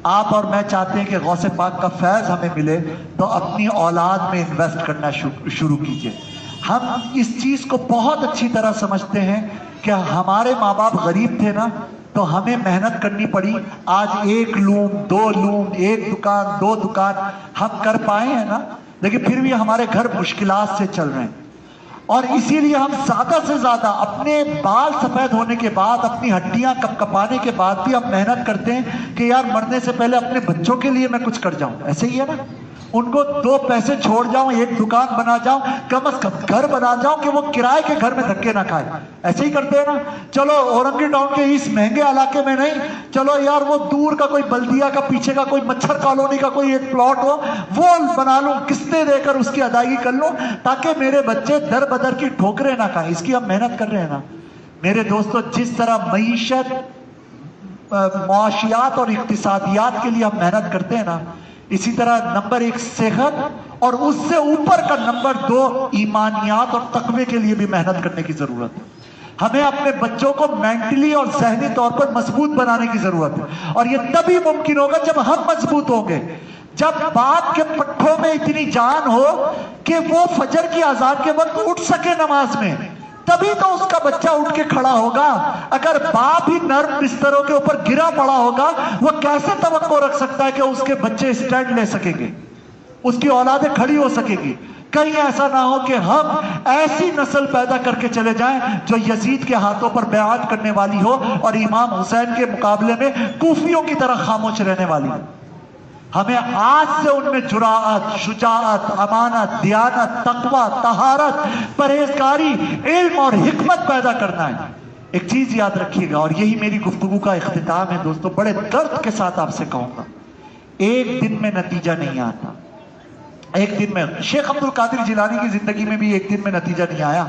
آپ اور میں چاہتے ہیں کہ غوث پاک کا فیض ہمیں ملے تو اپنی اولاد میں انویسٹ کرنا شروع کیجئے۔ ہم اس چیز کو بہت اچھی طرح سمجھتے ہیں کہ ہمارے ماں باپ غریب تھے نا تو ہمیں محنت کرنی پڑی، آج 1 لوم 2 لوم 1 دکان 2 دکان ہم کر پائے ہیں نا، لیکن پھر بھی ہمارے گھر مشکلات سے چل رہے ہیں، اور اسی لیے ہم زیادہ سے زیادہ اپنے بال سفید ہونے کے بعد، اپنی ہڈیاں کپکپانے کے بعد بھی ہم محنت کرتے ہیں کہ یار مرنے سے پہلے اپنے بچوں کے لیے میں کچھ کر جاؤں۔ ایسے ہی ہے نا، ان کو 2 پیسے چھوڑ جاؤں، 1 دکان بنا جاؤں، کم از کم گھر بنا جاؤں کہ وہ کرائے کے گھر میں دھکے نہ کھائے۔ ایسے ہی کرتے ہیں نا، چلو اورنگی ٹاؤن کے اس مہنگے علاقے میں نہیں، چلو یار وہ دور کا کوئی بلدیہ کا پیچھے کا کوئی مچھر کالونی کا کوئی ایک پلاٹ ہو وہ بنا لوں، قسطیں دے کر اس کی ادائیگی کر لوں تاکہ میرے بچے در بدر کی ٹھوکریں نہ کھائیں۔ اس کی ہم محنت کر رہے ہیں نا میرے دوستو۔ جس طرح معیشت، معاشیات اور اقتصادیات کے لیے ہم محنت کرتے ہیں نا، اسی طرح نمبر 1 صحت اور اس سے اوپر کا نمبر 2 ایمانیات اور تقوی کے لیے بھی محنت کرنے کی ضرورت ہے۔ ہمیں اپنے بچوں کو مینٹلی اور ذہنی طور پر مضبوط بنانے کی ضرورت ہے، اور یہ تبھی ممکن ہوگا جب ہم مضبوط ہوں گے، جب باپ کے پٹھوں میں اتنی جان ہو کہ وہ فجر کی اذان کے وقت اٹھ سکے نماز میں، تبھی تو اس کا بچہ اٹھ کے کھڑا ہوگا۔ اگر باپ ہی نرم بستروں کے اوپر گرا پڑا ہوگا، وہ کیسے توقع رکھ سکتا ہے کہ اس کے بچے اسٹینڈ لے سکیں گے، اس کی اولادیں کھڑی ہو سکے گی؟ کہیں ایسا نہ ہو کہ ہم ایسی نسل پیدا کر کے چلے جائیں جو یزید کے ہاتھوں پر بیعت کرنے والی ہو اور امام حسین کے مقابلے میں کوفیوں کی طرح خاموش رہنے والی ہو۔ ہمیں آج سے ان میں جرأت، شجاعت، امانت، دیانت، تقوی، طہارت، پرہیزگاری، علم اور حکمت پیدا کرنا ہے۔ ایک چیز یاد رکھیے گا، اور یہی میری گفتگو کا اختتام ہے دوستو، بڑے درد کے ساتھ آپ سے کہوں گا، ایک دن میں نتیجہ نہیں آتا۔ ایک دن میں شیخ عبد القادر جیلانی کی زندگی میں بھی ایک دن میں نتیجہ نہیں آیا۔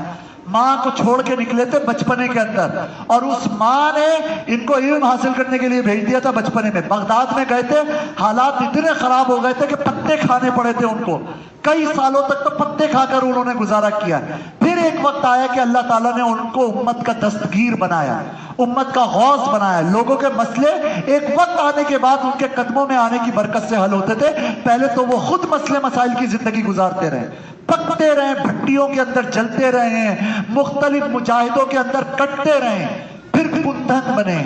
ماں کو چھوڑ کے نکلے تھے بچپنے کے اندر، اور اس ماں نے ان کو علم حاصل کرنے کے لیے بھیج دیا تھا بچپنے میں۔ بغداد میں گئے تھے، حالات اتنے خراب ہو گئے تھے کہ پتے کھانے پڑے تھے ان کو، کئی سالوں تک تو پتے کھا کر انہوں نے گزارا کیا۔ پھر ایک وقت آیا کہ اللہ تعالیٰ نے ان کو امت کا دستگیر بنایا، امت کا غوث بنایا۔ لوگوں کے مسئلے ایک وقت آنے کے بعد ان کے قدموں میں آنے کی برکت سے حل ہوتے تھے۔ پہلے تو وہ خود مسئلے مسائل کی زندگی گزارتے رہے، پکتے رہے، بھٹیوں کے اندر جلتے رہے ہیں، مختلف مجاہدوں کے اندر کٹتے رہے، پھر کندھن بنے،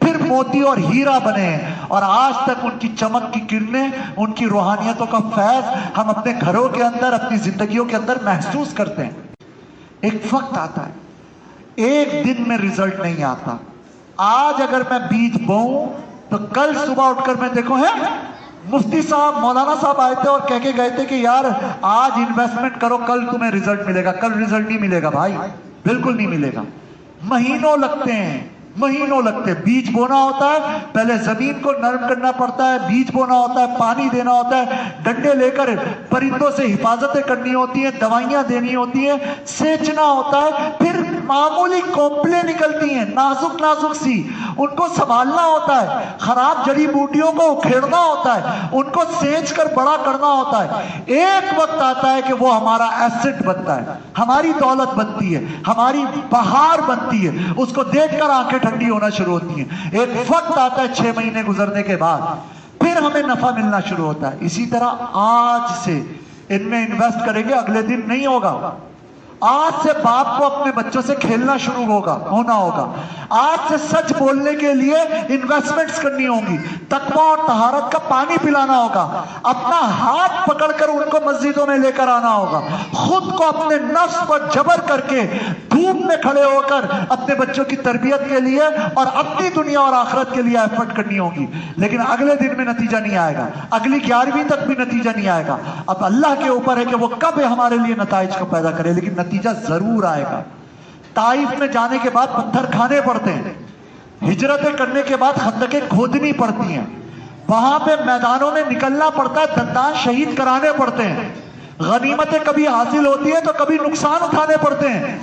پھر موتی اور ہیرا بنے، اور آج تک ان کی چمک کی کرنیں، ان کی روحانیتوں کا فیض ہم اپنے گھروں کے اندر، اپنی زندگیوں کے اندر محسوس کرتے ہیں۔ ایک وقت آتا ہے، ایک دن میں رزلٹ نہیں آتا۔ آج اگر میں بیج بوؤں تو کل صبح اٹھ کر میں دیکھوں ہے مفتی صاحب، مولانا صاحب آئے تھے اور کہہ کے گئے تھے کہ یار آج انویسٹمنٹ کرو، کل تمہیں رزلٹ ملے گا۔ کل رزلٹ نہیں ملے گا بھائی، بالکل نہیں ملے گا۔ مہینوں لگتے ہیں، مہینوں لگتے ہیں۔ بیج بونا ہوتا ہے، پہلے زمین کو نرم کرنا پڑتا ہے، بیج بونا ہوتا ہے، پانی دینا ہوتا ہے، ڈنڈے لے کر پرندوں سے حفاظتیں کرنی ہوتی ہیں، دوائیاں دینی ہوتی ہیں، سینچنا ہوتا ہے، پھر معمولی کومپلیں نکلتی ہیں نازک نازک سی، ان کو سنبھالنا ہوتا ہے، خراب جڑی بوٹیوں کو اکھیڑنا ہوتا ہے، ان کو سینچ کر بڑا کرنا ہوتا ہے۔ ایک وقت آتا ہے کہ وہ ہمارا ایسٹ بنتا ہے، ہماری دولت بنتی ہے، ہماری بہار بنتی ہے، اس کو دیکھ کر آنکھیں ٹھنڈی ہونا شروع ہوتی ہیں۔ ایک وقت آتا ہے 6 مہینے گزرنے کے بعد، پھر ہمیں نفع ملنا شروع ہوتا ہے۔ اسی طرح آج سے ان میں انویسٹ کریں گے، اگلے دن نہیں ہوگا۔ آج سے باپ کو اپنے بچوں سے کھیلنا شروع ہونا ہوگا۔ آج سے سچ بولنے کے لیے انویسٹمنٹس کرنی ہوں گی، تقویٰ اور طہارت کا پانی پلانا ہوگا، اپنا ہاتھ پکڑ کر ان کو مسجدوں میں لے کر آنا ہوگا، خود کو اپنے نفس پر جبر کر کے دھوپ میں کھڑے ہو کر اپنے بچوں کی تربیت کے لیے اور اپنی دنیا اور آخرت کے لیے ایفرٹ کرنی ہوگی۔ لیکن اگلے دن میں نتیجہ نہیں آئے گا، اگلی 11ویں تک بھی نتیجہ نہیں آئے گا۔ اب اللہ کے اوپر ہے کہ وہ کب ہمارے لیے نتائج کو پیدا کرے، لیکن نتیجہ ضرور آئے گا۔ طائف میں جانے کے بعد پتھر کھانے پڑتے ہیں، ہجرتیں کرنے کے بعد خندقیں کھودنی پڑتی ہیں، وہاں پہ میدانوں میں نکلنا پڑتا ہے، دندان شہید کرانے پڑتے ہیں، غنیمتیں کبھی حاصل ہوتی ہیں تو کبھی نقصان اٹھانے پڑتے ہیں،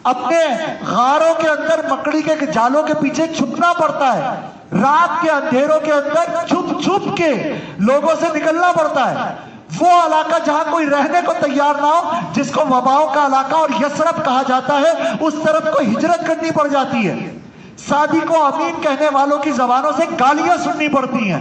اپنے غاروں کے اندر مکڑی کے جالوں کے پیچھے چھپنا پڑتا ہے، رات کے اندھیروں کے اندر چھپ چھپ کے لوگوں سے نکلنا پڑتا ہے۔ وہ علاقہ جہاں کوئی رہنے کو تیار نہ ہو، جس کو وباؤں کا علاقہ اور یثرب کہا جاتا ہے، اس طرف کو ہجرت کرنی پڑ جاتی ہے۔ صادق و امین کہنے والوں کی زبانوں سے گالیاں سننی پڑتی ہیں،